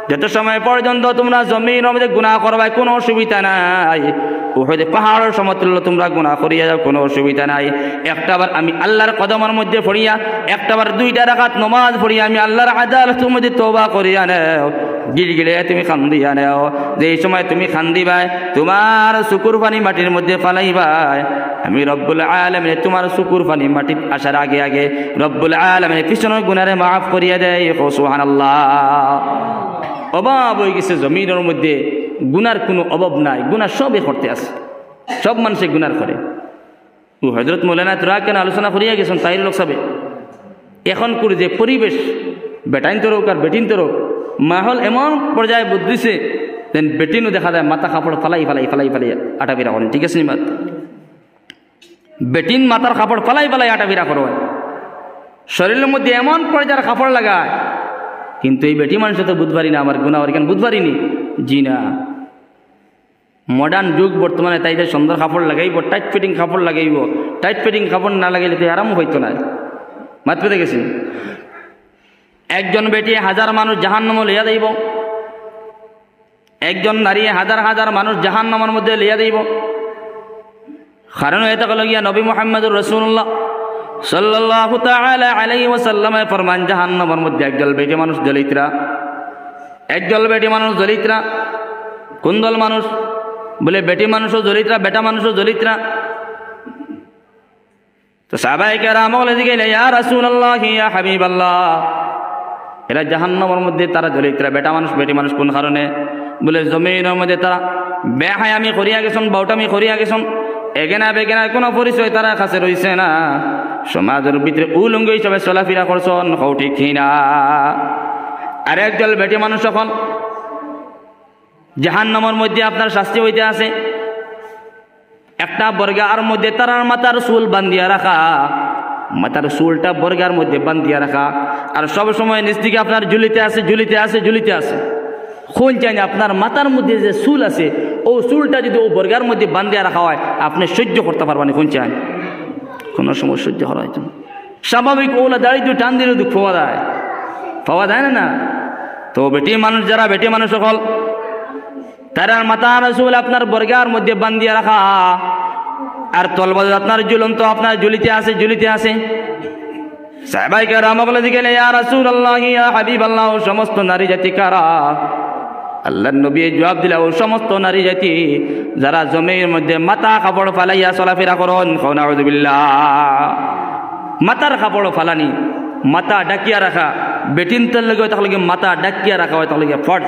যত সময় পর্যন্ত তোমরা জমিনের মধ্যে গুনাহ করবে কোনো অসুবিধা নাই, উহুদে পাহাড়ের সমতুল্য তোমরা গুনাহ করিয়া যাও, কোনো অসুবিধা নাই। একটাবার আমি আল্লাহর কদমের মধ্যে পড়িয়া, একটাবার 2টা রাকাত নামাজ পড়িয়া আমি আল্লাহর আদালতের মধ্যে তওবা করিয়া নাও, গিলগিলে তুমি খান্দিয়া নাও। যে সময় তুমি খান্দিবাই, তোমার চকুর পানি মাটির মধ্যে ফালাইবাই, আমি রব্বুল আলামিন তোমার চকুর পানি মাটির আসার আগে আগে রব্বুল আলামিন পিছনের গুনারে মাফ করিয়া দেয়। সুবহানাল্লাহ। অভাব হয়ে গেছে জমিনের মধ্যে, গুনার কোনো অভাব নাই, গুনাহ সবে করতে আছে, সব মানুষে গুনার করে। ও হযরত মৌলানা তোরা কেন আলোচনা করিয়া গেছেন তাই লোক সবে এখন করে যে পরিবেশ, বেটাইন তরক আর বেটিন তরক মাহল এমন পর্যায়ে বুদ্ধিছে, দেন বেটিনও দেখা যায় মাথা কাপড় ফালাই ফালাই ফালাই ফালাই আটা বিরা করেন। ঠিক আছে নি? বেটিন মাথার কাপড় ফালাই ফালাই আটা বিরা করো, শরীরের মধ্যে এমন পর্যায়ের কাপড় লাগায়, কিন্তু এই বেটি মানুষ তো বুধবারই না আমার গুনাহ কেন বুধবারিনি। জি না, মডার্ন যুগ বর্তমানে, তাই সুন্দর কাপড় লাগাইব, টাইট ফিটিং কাপড় লাগাইব, টাইট ফিটিং কাপড় না লাগাইলে তো আরাম হইতো না। মাত্র দেখেছি একজন বেটি 1000 মানুষ জাহান্নামে লইয়া যাইব, একজন নারী 1000 হাজার মানুষ জাহান্নামের মধ্যে লইয়া যাইব। কারণ এটা হলো গিয়া নবী মুহাম্মদুর রাসূলুল্লাহ সাল্লাল্লাহু তাআলা আলাইহি ওয়াসাল্লামে ফরমান, জাহান্নামের মধ্যে একদল বেটি মানুষ জ্বলিতরা, একদল বেটি মানুষ জ্বলিতরা। কোন দল মানুষ? বলে বেটি মানুষও জ্বলিতরা, বেটা মানুষও জ্বলিতরা। তো সাহাবায়ে কেরাম বলে দিকে, ইয়া রাসূলুল্লাহ ইয়া হাবিবাল্লাহ, এরা জাহান্নামের মধ্যে তারা জ্বলিতরা, বেটা মানুষ বেটি মানুষ কোন কারণে? বলে জমিনের মধ্যে তারা বেহায়ামি করিয়া গেছেন, বাউটামি করিয়া গেছেন, এগেনা বেগেনার কোনো পরিচয় তারা কাছে রয়েছে না, সমাজের ভিতরে উলঙ্গ হিসাবে চলাফেরা করছেন। ঠিক না? আর একদল বেটি মানুষ এখন জাহান্নামের মধ্যে আপনার শাস্তি হইতে আছে, একটা বর্গার মধ্যে তারার মাথার চুল বান্ধিয়া রাখা, মাথার চুলটা বর্গার মধ্যে বান্ধিয়া রাখা, আর সব সময় নিচ দিকে আপনার ঝুলিতে আছে ঝুলিতে আছে ঝুলিতে আছে। কোন চাই আপনার মাথার মধ্যে যে চুল আছে, ও চুলটা যদি ও বর্গার মধ্যে বান্ধিয়া রাখা হয়, আপনি সহ্য করতে পারবেন। কোন চাই কোনো সময় সহ্য করা হয়তো স্বাভাবিক, ওলা দাঁড়িয়ে টান দিলে দুঃখ পাওয়া যায় না। তো বেটি মানুষ, যারা বেটি মানুষ সকল, তারার মাথার চুল আপনার বর্গার মধ্যে বান্ধিয়া রাখা, আর তলবাজ আপনার ঝুলন্ত আপনার ঝুলিতে আছে ঝুলিতে আছে। সাহাবায়ে কেরাম বলে দিকে, ইয়া রাসূলুল্লাহ ইয়া হাবিবাল্লাহ, সমস্ত নারী জাতি কারা? আল্লাহর নবী জবাব দিলা, ও সমস্ত নারী জাতি যারা জমির মধ্যে মাথা কাপড় ফালাইয়া চলাফেরা করন। নাউযুবিল্লাহ। মাথার কাপড় ফালানি, মাথা ডাকিয়া রাখা, বেটিন তেল লাগে তাহলে মাথা ডাকিয়া রাখা হয়, তাহলে ফর্জ।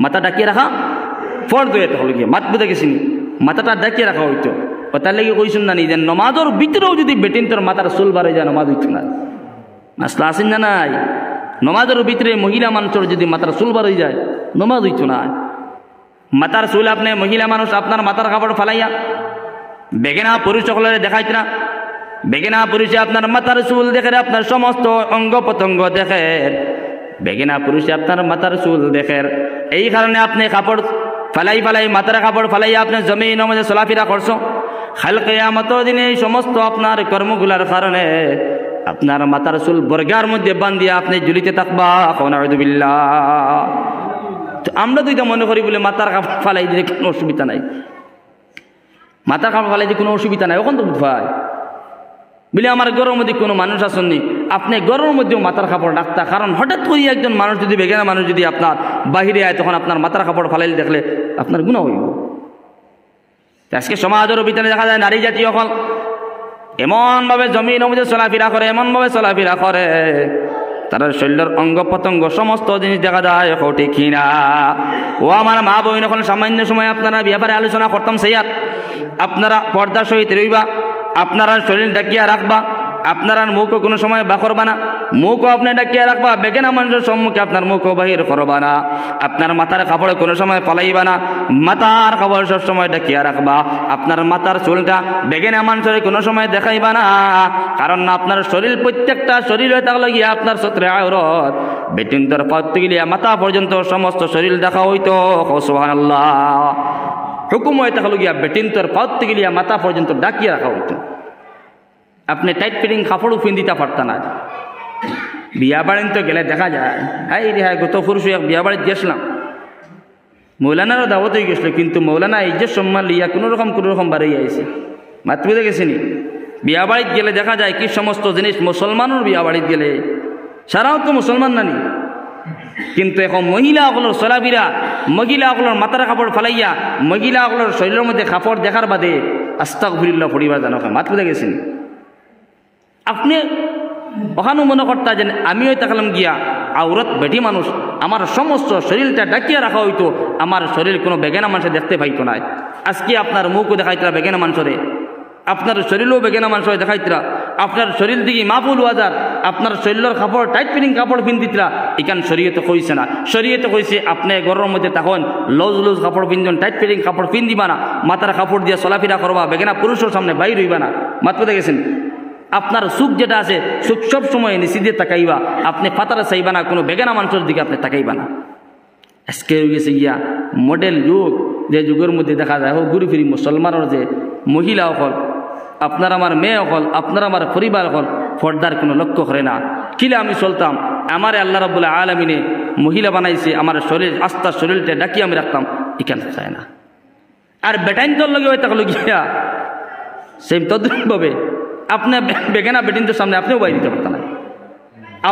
মাথা ডাকিয়া রাখা ফর্জ হয়ে, তাহলে মাত বুঝে গেছিনি, মাথাটা ডাকিয়া রাখা হইতো। তার লাগে কইছেন না, নিজের নমাজের ভিতরেও যদি বেটিন তোর মাথার চুল বাড়ে যায়, নমাজ হইতো না। মাসলা আসেন না নাই? নমাজের ভিতরে মহিলা মানুষের যদি মাথার চুল বাড়ে যায়, নমাজ হইতো না। মাথার চুল আপনি মহিলা মানুষ আপনার মাথার কাপড় ফালাইয়া বেগেনা পুরুষ সকলের দেখাইত না, বেগেনা পুরুষে আপনার মাথার চুল দেখে, আপনার সমস্ত অঙ্গ প্রত্যঙ্গ দেখে, বেগেনা পুরুষে আপনার মাথার চুল দেখে। এই কারণে আপনি কাপড় ফালাই ফালাই, মাথার কাপড় ফালাইয়া আপনি জমিনের মধ্যে চলাফেরা করছো। কাল কিয়ামতের দিনে এই সমস্ত আপনার কর্মগুলার কারণে আপনার মাথার চুল বর্গার মধ্যে বান্ধিয়া আপনি ঝুলিতে থাকবা। নাউযুবিল্লাহ। তো আমরা তো এটা মনে করি বলে মাথার কাপড় ফালাই দিলে কোনো অসুবিধা নাই, মাথার কাপড় ফালাই দিলে কোনো অসুবিধা নাই, ওখান তো ভাই বলে আমার ঘরের মধ্যে কোনো মানুষ আসেননি, আপনি গরমের মধ্যেও মাথার কাপড় ডাকতা, কারণ হঠাৎ করে একজন মানুষ যদি বেগানা মানুষ যদি আপনার বাহিরে আয় তখন আপনার মাথার কাপড় ফালাইলে দেখলে আপনার গুনাহ হইব। আজকে সমাজের ভিতরে দেখা যায় নারী জাতীয় হল এমনভাবে জমিনের মধ্যে চলাফেরা করে, এমনভাবে চলাফেরা করে তার শরীরের অঙ্গ প্রত্যঙ্গ সমস্ত জিনিস দেখা যায় ঠিক কিনা। ও আমার মা বোন, এখন সামান্য সময় আপনারা ব্যাপারে আলোচনা করতাম, সেই আর আপনারা পর্দার সহিত রইবা, আপনারা শরীর ডাকিয়া রাখবা, আপনারা মুখও কোনো সময় বা করবা না, মুখও আপনি ডাকিয়া রাখবা, বেগেনা মানুষের সম্মুখে আপনার মুখও বাহির করবা না, আপনার মাথার কাপড় কোনো সময় পালাইবা না, মাথার কাপড় সব সময় ডাকিয়া রাখবা, আপনার মাথার চুলটা বেগেনা মানুষের কোনো সময় দেখাইবা না, কারণ আপনার শরীর প্রত্যেকটা শরীরে থাকলে গিয়ে আপনার সত্রে আওরত বেটিন্তর পাত গিলিয়া মাথা পর্যন্ত সমস্ত শরীর দেখা হইতো। সুবহানাল্লাহ। হুকুম হয়ে থাকলো গিয়া বেটিন্তর পাত গিলিয়া মাথা পর্যন্ত ডাকিয়া রাখা হইতো। আপনি টাইট ফিটিং কাপড়ও পিন দিতে পারতেন না। বিয়া বাড়িন তো গেলে দেখা যায়, হাই রে হাই, গত পুরুষ বিয়া বাড়িতে গেছিলাম, মৌলানারও দাওয়াত হয়ে গেছিল, কিন্তু মৌলানা এই যে সম্মান লিয়া কোনো রকম বাড়িয়ে আইছে, মাতৃ গেছেনি। বিয়া বাড়িতে গেলে দেখা যায় কি সমস্ত জিনিস, মুসলমানের বিয়া বাড়িতে গেলে সারাও তো মুসলমান নানি, কিন্তু এখন মহিলাগুলোর চলাফেরা, মহিলাগুলোর মাথার কাপড় ফালাইয়া মহিলাগুলোর শরীরের মধ্যে কাপড় দেখার বাদে আস্তাগফিরুল্লাহ পরিবার জানো মাতৃ গেছেনি। আপনি ওখানে মনে করতা যে আমিও থাকলাম গিয়া আওরত বেটি মানুষ, আমার সমস্ত শরীরটা ডাকিয়া রাখা হইতো, আমার শরীর কোনো বেগেনা মানুষে দেখতে পাইতো না। আজকে আপনার মুখও দেখাইতরা বেগেনা মানুষরে, আপনার শরীরও বেগেনা মানুষরে দেখাইতরা, আপনার শরীর দিকে মাপুল ওয়াজার, আপনার শরীরের কাপড় টাইট ফিটিং কাপড় পিন্দিতরা, এখান শরীয়তে কইছে না। শরীয়তে কইছে আপনি ঘরের মধ্যে তখন লুজ কাপড় পিনজন, টাইট ফিটিং কাপড় পিন দিবা না, মাথার কাপড় দিয়ে চলাফেরা করবা, বেগেনা পুরুষের সামনে বাইর হইবা না। মাত্র দেখেছেন আপনার সুখ যেটা আছে, সুখ সব সময় নিচে দিয়ে তাকাইবা, আপনি পাতারা চাইবা না, কোনো বেগানা মানুষের দিকে আপনি তাকাইবা না। আজকে হয়ে গেছে গিয়া মডেল যুগ, যে যুগের মধ্যে দেখা যায় হোক ঘুরি ফিরি মুসলমানের যে মহিলা হল, আপনার আমার মেয়ে হল, আপনার আমার পরিবার হল পর্দার কোনো লক্ষ্য করে না। কিলে আমি চলতাম, আমার আল্লাহ রাব্বুল আলামিনে মহিলা বানাইছে, আমার শরীর আস্থার শরীরটা ডাকিয়ে আমি রাখতাম, এখানে চায় না। আর বেটাইন তোর লগে হয়ে থাকলো গিয়া সেম তদ্রুপভাবে আপনি বেগানা বেটিনদের সামনে আপনিও বাইরে দিতে পারতেন না।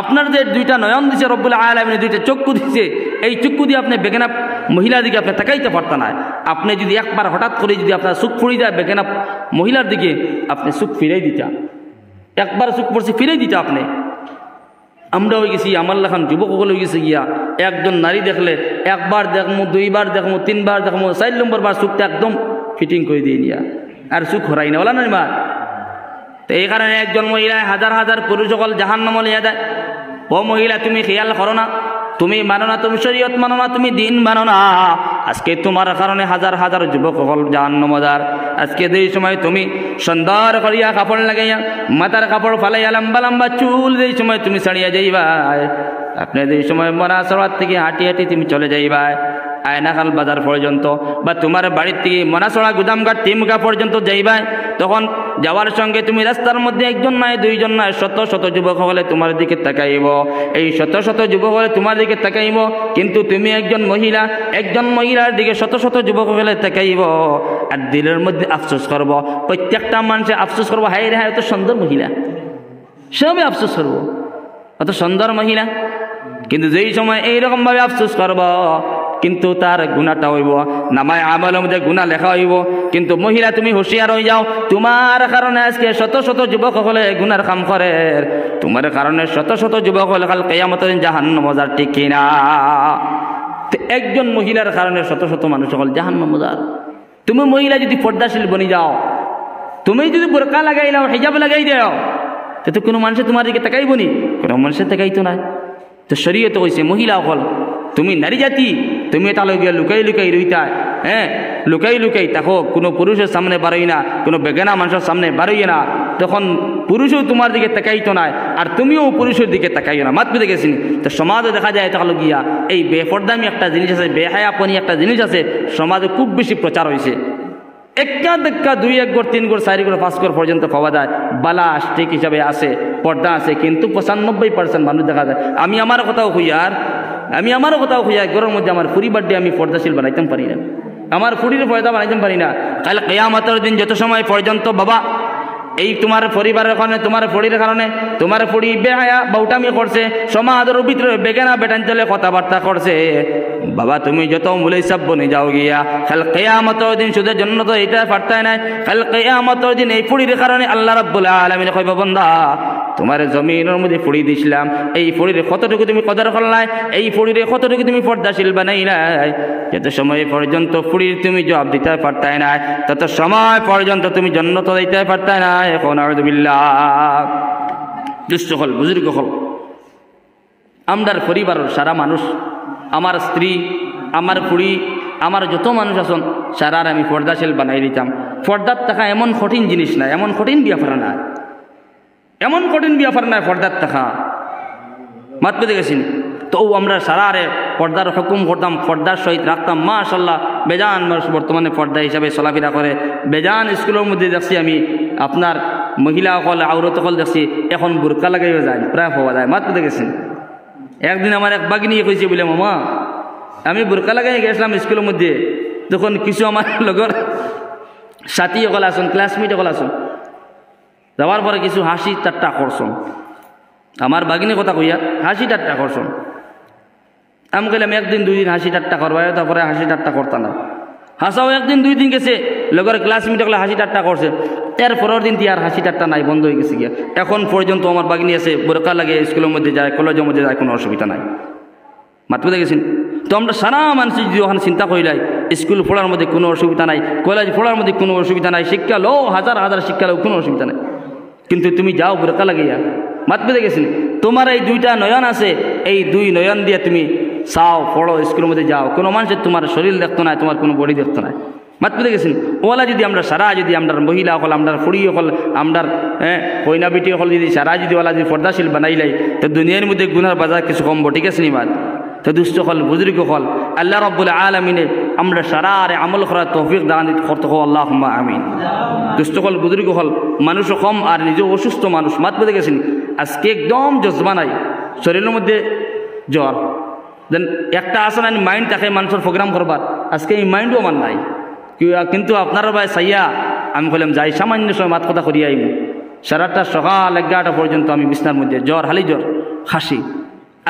আপনার যে দুইটা নয়ন দিছে রব্বুল আলামিন, দুইটা চক্ষু দিছে, এই চক্ষু দিয়ে আপনি বেগানা মহিলার দিকে আপনি তাকাইতে পারতেন না। আপনি যদি একবার হঠাৎ করে যদি আপনার চোখ পড়ে যায় বেগানা মহিলার দিকে, আপনি চোখ ফিরাই দিতা, একবার চোখ পড়ছে ফিরাই দিতা আপনি। আমরা হয়ে গেছি, আমার লেখান যুবক হয়ে গেছে গিয়া একজন নারী দেখলে একবার দেখমো, দুইবার দেখমো, তিনবার দেখমো, 4 নম্বর বার চোখটা একদম ফিটিং করে দিয়ে নিয়া আর চোখ হরাই না বলা নয় মা। তো এই কারণে একজন মহিলায় হাজার হাজার পুরুষ সকল জাহান্নাম লিয়া দেয়। ও মহিলা, তুমি খেয়াল করো না, তুমি মানো না, তুমি শরীয়ত মানো না, তুমি দিন মানো না, আজকে তোমার কারণে হাজার হাজার যুবক সকল জাহান্নাম যার। আজকে যেই সময় তুমি সুন্দর করিয়া কাপড় লাগাইয়া মাথার কাপড় ফালাইয়া লম্বা লম্বা চুল যেই সময় তুমি ছাড়িয়া যাইবা, আপনি যেই সময় মনাসরাত থেকে হাঁটি হাঁটি তুমি চলে যাইবা আয়নাখাল বাজার পর্যন্ত, বা তোমার বাড়ির থেকে মনাসড়া গুদামঘাট তিমকা পর্যন্ত যাইবা, তখন যাওয়ার সঙ্গে তুমি রাস্তার মধ্যে একজন নয়, দুইজন নয়, শত শত যুবক হলে তোমার দিকে তাকাইব। এই শত শত যুবক হলে তোমার দিকে তাকাইব, কিন্তু তুমি একজন মহিলা, একজন মহিলার দিকে শত শত যুবক হলে তাকাইব আর দিলের মধ্যে আফসোস করব। প্রত্যেকটা মানুষে আফসোস করবো, হাই রে হাই অত সুন্দর মহিলা, সবই আফসোস করবো অত সুন্দর মহিলা। কিন্তু যেই সময় এইরকম ভাবে আফসোস করব, কিন্তু তার গুণাটা হইব নামায় আমলের মধ্যে গুণা লেখা হইব। কিন্তু মহিলা তুমি হুঁশিয়ার হয়ে যাও, তোমার কারণে আজকে শত শত যুবক হলে গুনার কাম করে, তোমার কারণে শত শত যুবক হলে কাল কিয়ামতের দিন জাহান্নাম যার, ঠিক কিনা? একজন মহিলার কারণে শত শত মানুষ হল জাহান্নাম যার। তুমি মহিলা যদি পর্দাশীল বনি যাও, তুমি যদি বোরকা লাগাই নাও, হিজাব লাগাই দাও, তো কোনো মানুষে তোমার দিকে তাকাইব নি? কোনো মানুষের তাকাইতো না। তো শরীয়তে কইছে মহিলা হল তুমি নারী জাতি, তুমি তাহলে গিয়া লুকাই লুকাই রইতা, হ্যাঁ লুকাই লুকাই তাকো, কোনো পুরুষের সামনে বারোই না, কোনো বেগানা মানুষের সামনে বারোই না, তখন পুরুষও তোমার দিকে তাকাইতো না আর তুমিও পুরুষের দিকে তাকাইও না। মাতবে দেখেছি। তো সমাজে দেখা যায় তাহলে গিয়া এই বেপরদামি একটা জিনিস আছে, বেহায়াপনি একটা জিনিস আছে, সমাজে খুব বেশি প্রচার হয়েছে। একটা দেখা 2 1 ঘর 3 ঘর 4 ঘর 5 ঘর পর্যন্ত পাওয়া যায়, বালা ঠিক হিসাবে আছে, পর্দা আছে, কিন্তু 95% মানুষ দেখা যায়। আমি আমারও কথাও হইয়ার ঘরের মধ্যে আমার পরিবার দিয়ে আমি পর্দাশীল বানাইতাম পারি না, আমার ফুরির পর্দা বানাইতাম পারি না। কাল কিয়ামতের দিন যত সময় পর্যন্ত বাবা এই তোমার পরিবারের কারণে, তোমার পরির কারণে, তোমার পরি বেহায়া বাউটামি করছে, সমাজের ভিতরে বেগানা বেটান চলে কথাবার্তা করছে, বাবা তুমি যত মুলাই সব বনে যাও গিয়া, কাল কিয়ামতের দিন শুধু জান্নাত এটা পারতাই নাই, কাল কিয়ামতের দিন এই পরির কারণে আল্লাহ রাব্বুল আলামিন কইব বান্দা তোমার জমিনের মধ্যে ফুড়ি দিছিলাম, এই ফুড়ির কতটুকু তুমি কদর করলাই, এই ফুড়ির কতটুকু তুমি পর্দাশীল বানাই নাই, যত সময় পর্যন্ত ফুড়ির তুমি জবাব দিতে পারতাই নাই, তত সময় পর্যন্ত তুমি জান্নাত দিতে পারতাই না। এখন আউযুবিল্লাহ। দুষ্ট হল, বুজুর্গ হল, আমরার পরিবারের সারা মানুষ, আমার স্ত্রী, আমার ফুড়ি, আমার যত মানুষ আছেন সারার আমি পর্দাশীল বানাই দিতাম। পর্দার টাকা এমন কঠিন জিনিস না, এমন কঠিন ব্যাপার না, এমন কঠিন ব্যাপার নাই পর্দার টাকা। মাত পেতে গেছি তো আমরা সারারে পর্দার হুকুম করতাম, পর্দার সহিত রাখতাম। মাশাল্লাহ বেজান মানুষ বর্তমানে পর্দা হিসাবে চলাফেরা করে। বেজান স্কুলের মধ্যে দেখছি আমি আপনার মহিলা হল, আউরত হল দেখছি এখন বুরকা লাগাইও যায়, প্রায় হওয়া যায়। মাত পেতে গেছেন একদিন আমার এক বাগিনী কইছে বলে মামা আমি বুরকা লাগাই গেছিলাম স্কুলের মধ্যে, তখন কিছু আমার লগর সাথী সকল আসুন, ক্লাসমেট সকল আসুন, যাওয়ার পরে কিছু হাসি ঠাট্টা করছন, আমার বাগিনী কথা কইয়া হাসি ঠাট্টা করছন। আমি কইলাম একদিন দুই দিন হাসি ঠাট্টা করবা, তারপরে হাসি ঠাট্টা করতা না। হাসাও একদিন দুই দিন গেছে, লগর ক্লাসমেট সকলে হাসি ঠাট্টা করছে, এর পরের দিন আর হাসি ঠাট্টা নাই, বন্ধ হয়ে গেছে গিয়া। এখন পর্যন্ত আমার বাগিনী আছে, বোরকা লাগে স্কুলের মধ্যে যায়, কলেজের মধ্যে যায়, কোনো অসুবিধা নাই। মাত পেতে গেছেন তো আমরা সারা মানুষ যদি ওখানে চিন্তা করিলাই স্কুল পড়ার মধ্যে কোনো অসুবিধা নাই, কলেজ পড়ার মধ্যে কোনো অসুবিধা নাই, শিক্ষা লো হাজার হাজার শিক্ষা লো কোনো অসুবিধা নাই, কিন্তু তুমি যাও বোরকা লাগিয়া। মাত পেতে গেছেন তোমার এই দুইটা নয়ন আছে, এই দুই নয়ন দিয়ে তুমি চাও, পড়ো, স্কুলের মধ্যে যাও, কোনো মানুষের তোমার শরীর দেখতো না, তোমার কোনো বডি দেখতো না। মাত পেতে গেছেন ওলা যদি আমরা সারা যদি আমরা মহিলা হল, আমরা ফুড়ি হল, আমরা কইনা বেটি হল, যদি সারা যদি ওলা যদি পর্দাশীল বানাইলাই তো দুনিয়ার মধ্যে গুনার বাজার কিছু কমবো, ঠিক আছে নি? বাদ তো দুষ্ট হল, বুজুর্গ হল, আল্লাহ রাব্বুল আলামিনে আমরা সারা আরে আমল করার তৌফিক দান করতে হো, আল্লাহুম্মা আমিন। দুষ্ট হল, বুজুর্গ হল, মানুষ কম আর নিজে অসুস্থ মানুষ। মাত পেতে গেছেন আজকে একদম জজবা নাই, শরীরের মধ্যে জ্বর, দেন একটা আসে না মাইন্ড থাকে মানুষের প্রোগ্রাম করবার, আজকে এই মাইন্ডও আমার নাই। কিন্তু আপনারা ভাই সাইয়া আমি বললাম যাই সামান্য সময় মাত কথা করিয়া আইব, সারাটা সকাল 11টা পর্যন্ত আমি বিছনার মধ্যে, জ্বর, হালি জ্বর, খাসি।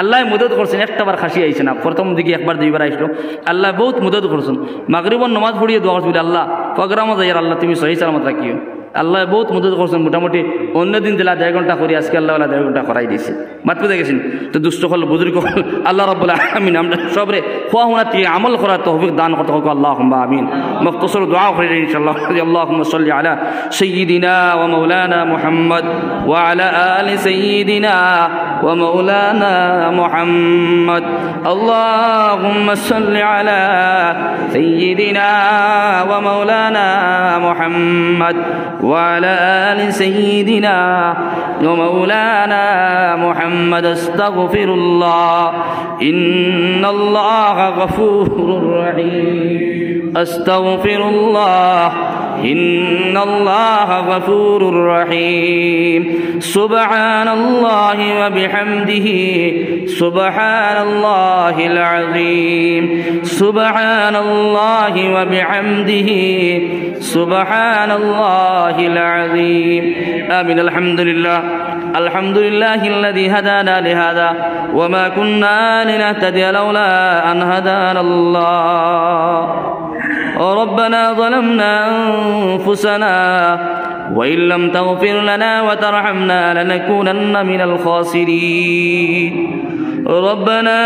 আল্লাহ মদত করছেন, একটাবার খাসি আইছে না, প্রথম দিকে একবার দুইবার আইসলো, আল্লাহ বহুত মদত করছেন। মাগরিবর নমাজ পড়িয়ে দোয়া করছি আল্লাহ প্রোগ্রামও যাই, আল্লাহ তুমি সহি সালামত রাখিও। আল্লাহ বহুত মদত করছেন, মোটামুটি অন্য দিন দিলা 1.5 ঘন্টা করি, আজকে আল্লাহ 1.5 ঘন্টা করাই দিয়েছে। মাত পেতে গেছেন তো দুষ্ট হল, বুজুর্গ হল, আল্লাহ রাব্বুল আলামিন আমরা সবরে খোয়া হুনা থেকে আমল করার তৌফিক দান করতে হোক, আল্লাহুম্মা আমিন। মুখতাসর দোয়া করি ইনশাআল্লাহ। আল্লাহুম্মা সাল্লি আলা সাইয়্যিদিনা ওয়া মাওলানা মুহাম্মদ ওয়া আলা আলি সাইয়্যিদিনা ওয়া মাওলানা মুহাম্মদ। আল্লাহুম্মা সাল্লি আলা সাইয়্যিদিনা ওয়া মাওলানা মুহাম্মদ وعلى آل سيدنا ومولانا محمد. استغفر الله إن الله غفور رحيم. استغفر الله إن الله غفور رحيم. سبحان الله وبحمده سبحان الله العظيم. سبحان الله وبحمده سبحان الله العظيم. آمين. الحمد لله. الحمد لله الذي هدانا لهذا وما كنا لنهتدي لولا أن هدانا الله. ربنا ظلمنا أنفسنا وإن لم تغفر لنا وترحمنا لنكونن من الخاسرين. ربنا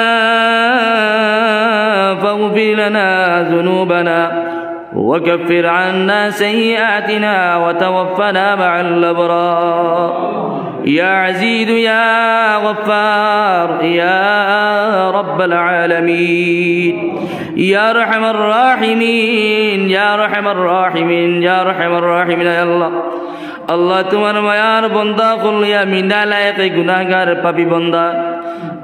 فاغفر لنا ذنوبنا وكفر عنا سيئاتنا وتوفنا مع الأبرار. يا عزيز يا غفار يا رب العالمين. يا أرحم الراحمين يا أرحم الراحمين يا أرحم الراحمين. يا الله আল্লাহ তোমার মায়ার বন্দা করলিয়া মিনা লায়কে গুনাহগার পাপী বন্দা।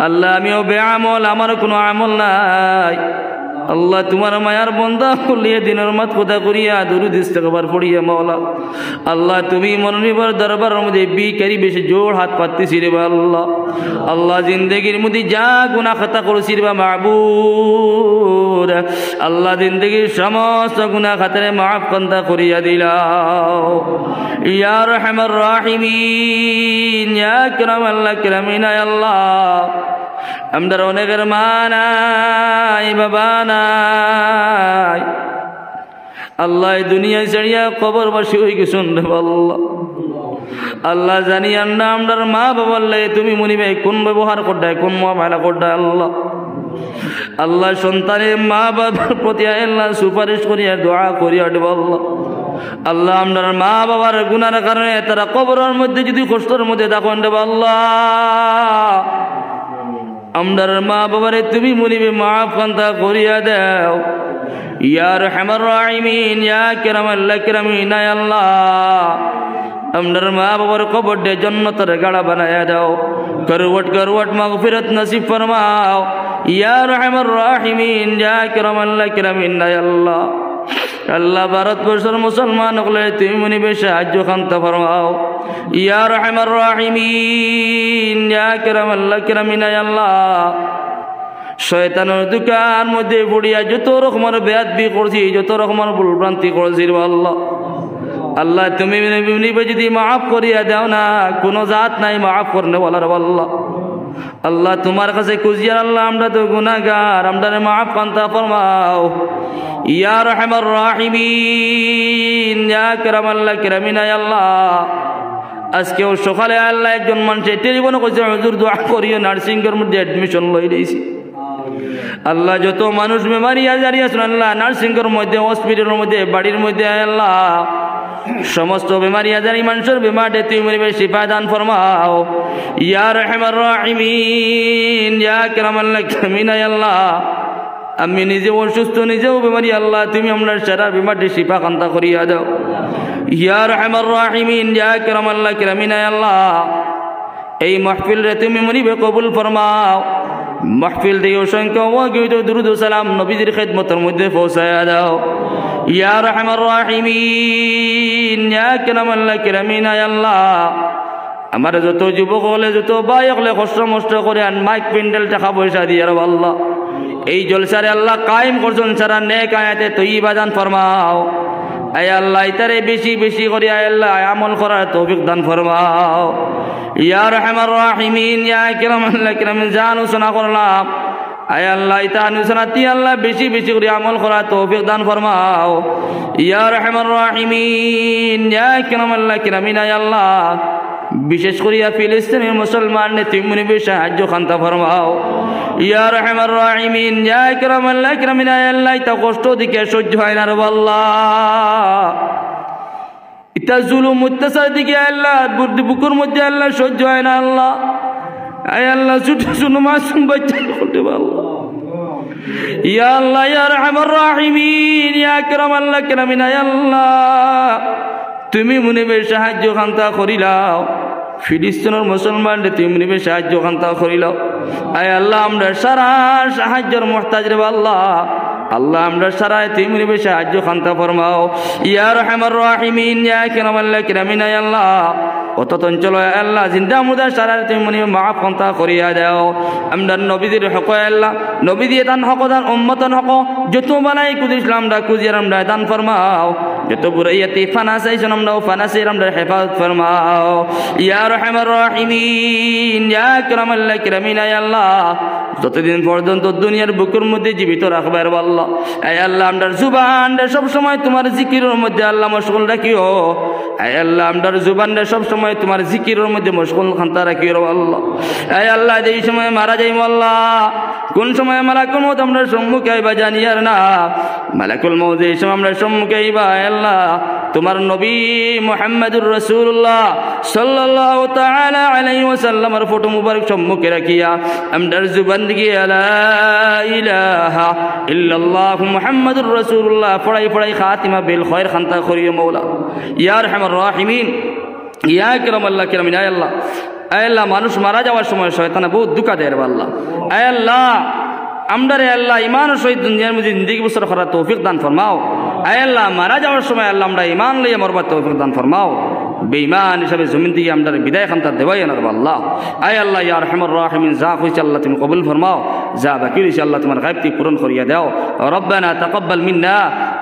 আল্লাহ আমিও বেআমল, আমার কোনো আমল নাই। আল্লাহ তোমার মায়ার বন্দা খুলিয়ে দিনের মাত কথা করিয়া দুরুদ ইস্তেগফার পড়িয়া মাওলা আল্লাহ তুমি মনোনিবার দরবারের মধ্যে বিকারি বেশি জোর হাত পাততেছি রে আল্লাহ আল্লাহ জিন্দগির মধ্যে যা গুনাহ খাতা করেছি রে মাবুদ আল্লাহ জিন্দগির সমস্ত গুনাহ খাতারে মাফ কান্দা করিয়া দিলাও ইয়া রহমান রাহিমিন ইয়া আকরামাল আকরামিন ইয়া আল্লাহ আমদার অনেকের মা নাই বাবা নাই আল্লাহ দুনিয়ায় ছাড়িয়া কবরবাসী হয়ে গেছেন রে আল্লাহ আল্লাহ জানি না আমদার মা বাবার লাগে তুমি মনিবে কোন ব্যবহার করডায় কোন মামলা করডায় আল্লাহ আল্লাহ সন্তানের মা বাবার প্রতি আল্লাহ সুপারিশ করিয়া দোয়া করিয়া দেব আল্লাহ আল্লাহ আমদার মা বাবার গুনার কারণে তারা কবরের মধ্যে যদি কষ্টের মধ্যে দেখুন দেব আল্লাহ আমদার মা বাবারে তুমি মনিবে মাফ কান্দা করিয়া দাও ইয়া রহমান রাহিমিন ইয়া কিরামাল আকরামিন ইয়া আল্লাহ আমদার মা বাবার কবর দে জান্নাতের গাড়া বানায়া দাও করওয়াট মাগফিরাত নসিব ফরমাও ইয়া রহমান রাহিমিন ইয়া কিরামাল আকরামিন ইয়া আল্লাহ আল্লাহ ভারতবর্ষের মুসলমান হলে তুমি মনিবে সাহায্য কান্তা ফরমাও ইয়া রহমান রাহিমিন ইয়া কিরামাল আকরামিন ইয়া আল্লাহ শয়তানের দোকান মধ্যে পড়িয়া যত রকমের বেয়াদবি করছি যত রকমের ভুলভ্রান্তি করছি আল্লাহ আল্লাহ তুমি মনিবে যদি মাফ করিয়া দাও না কোনো জাত নাই মাফ করনে বলার আল্লাহ আল্লাহ তোমার কাছে খুঁজিয়ার আল্লাহ আমরা তো গুনাহগার আমরা মাফ কান্তা ফরমাও ইয়া রহমান রাহিমিন ইয়া কিরামাল আকরামিন ইয়া আল্লাহ আজকেও সকালে আল্লাহ একজন মানুষের টেলিফোন করেছে হুজুর দোয়া করিও নার্সিংয়ের মধ্যে অ্যাডমিশন লই দিয়েছি আল্লাহ যত মানুষ বেমারি আজারি আছেন আল্লাহ নার্সিংয়ের মধ্যে হসপিটালের মধ্যে বাড়ির মধ্যে আল্লাহ সমস্ত বেমারি আজারি মানুষের বেমারে তুমি মনিবে শিফা দান ফরমাও ইয়া রহমান রাহিমিন ইয়া কিরামাল আকরামিন ইয়া আল্লাহ আমি নিজে অসুস্থ নিজেও বেমারি আল্লাহ তুমি আমরা সারা বেমারে শিফা কান্তা করিয়া দাও ইয়া রহমান রাহিমিন ইয়া কিরামাল আকরামিন ইয়া আল্লাহ এই মাহফিল রে তুমি মনিবে কবুল ফরমাও মাহফিল দিয়ে অসংখ্য ওয়াগিত দুরুদ ও সালাম নবীজির খিদমতের মধ্যে পৌঁছায়া দাও ইয়া রহমান রাহিমিন ইয়া কিরামাল আকরামিন ইয়া আল্লাহ আমার যত যুবক হলে যত ভাই হলে কষ্ট মষ্ট করে আন মাইক প্যান্ডেল টাকা পয়সা দিয়ে আর আল্লাহ এই জলসারে আল্লাহ কায়েম করছেন সারা নেক আয়াতে তৈয়বা দান ফরমাও আয় আল্লাহ ইতারে বেশি বেশি করে আয় আল্লাহ আমল করার তৌফিক দান ফরমাও ইয়া রহমান রাহিমিন ইয়া কিরামাল আকরামিন জানু শোনা করলাম আয় আল্লাহ ইতা আনুসনাতি আল্লাহ বেশি বেশি করে আমল করার তৌফিক দান ফরমাও ইয়া রহমান রাহিমিন ইয়া কিরামাল আকরামিন ইয়া আল্লাহ বিশেষ করিয়া ফিলিস্তিনের মুসলমান তুমি মনিবে সাহায্য কান্তা ফরমাও ইয়া রহমান রাহিমিন ইয়া কিরামাল আকরামিন ইয়া আল্লাহ ইতা কষ্ট দিকে সহ্য হয় না রে আল্লাহ ইতা জুলুম অত্যাচার দিকে আল্লাহ বুকের মধ্যে আল্লাহ সহ্য হয় না আল্লাহ আয় আল্লাহ ছোট ছোট মাসুম বাচ্চা করতে আল্লাহ ইয়া আল্লাহ ইয়া রহমান রাহিমিন ইয়া কিরামাল আকরামিন ইয়া আল্লাহ তুমি মনিবে সাহায্য কান্তা করিলাও ফিলিস্তিনের মুসলমান তুমি মনিবে সাহায্য কান্তা করিলাও আয় আল্লাহ আমরা সারা সাহায্যের মুহতাজ রে আল্লাহ আল্লাহ আমরা সারা তুমি মনিবে সাহায্য কান্তা ফরমাও ইয়া রহমান রাহিমিন ইয়া কিরামাল আকরামিন ইয়া আল্লাহ অত অঞ্চল আল্লাহ জিন্দা মুদা সারা তুমি মনিবে মাফ কান্তা করিয়া দাও আমরা নবীদের হক আল্লাহ নবী দিয়ে দান হক দান উম্মতন হক যত বালাই কুদ ইসলাম দা কুজিয়ার আমরা দান ফরমাও যত বুরাইয়াতি ফানাসাইছেন আমরা ফানাসের আমরা হেফাজত ফরমাও ইয়া রহমান রাহিমিন ইয়া কিরামাল আকরামিন ইয়া আল্লাহ যতদিন পর্যন্ত দুনিয়ার বুকের মধ্যে জীবিত রাখবার আল্লাহ আয় আল্লাহ আমরা জুবান সব সময় তোমার জিকিরের মধ্যে আল্লাহ মশগুল রাখিও আয় আল্লাহ আমরা জুবান সব সময় তোমার জিকিরের মধ্যে মশগুল খান্তা রাখিও আল্লাহ আয় আল্লাহ যেই সময় মারা যাই আল্লাহ কোন সময় মালাকুল মউত আমরা সম্মুখে আইবা জানি আর না মালাকুল মউত যেই সময় আমরা সম্মুখে আইবা আল্লাহ তোমার নবী মুহাম্মদুর রাসূলুল্লাহ সাল্লাল্লাহু তাআলা আলাইহি ওয়াসাল্লামের ফটো মুবারক সম্মুখে রাখিয়া আমদার জুবান দিকে লা ইলাহা ইল্লাল্লাহ মুহাম্মদুর রাসূলুল্লাহ পড়াই পড়াই খাতিমা বিল খায়র খান্তা করিও মাওলা ইয়া আরহামার রাহিমিন ইয়া কিরামাল আকরামিন ইয়া আল্লাহ আয় আল্লাহ মানুষ মারা যাওয়ার সময় শয়তান বহুত দুঃখ দেয় রে আল্লাহ আয় আল্লাহ আমরারে আল্লাহ ইমানের সহিত দুনিয়ার মধ্যে জিন্দেগি বছর করার তৌফিক দান ফরমাও। আয় আল্লাহ মারা যাওয়ার সময় আল্লাহ আমরা ইমান লইয়া মরবার তৌফিক দান ফরমাও। বেঈমান হিসাবে জমিন থেকে আমরা বিদায় খান তার দেওয়াই না আল্লাহ। আয় আল্লাহ ইয়া আরহামুর রাহিমিন, যা হইছে আল্লাহ তুমি কবুল ফরমাও, যা বাকি রয়েছে আল্লাহ তোমার গায়বটি পূরণ করিয়া দাও। রব্বানা তাকাব্বাল মিন্না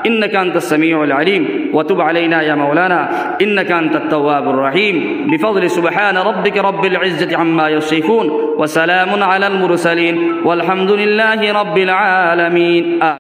ইন্নাকা আনতাস সামিউল আলিম ওয়া তুব আলাইনা ইয়া মাওলানা ইন্নাকা আনতাত তাওয়াবুর রহিম। বিফضل সুবহান রাব্বিকা রাব্বিল ইজ্জাতি আম্মা ইয়াসিফুন ওয়া সালামুন আলাল মুরসালিন ওয়ালহামদুলিল্লাহি রাব্বিল আলামিন।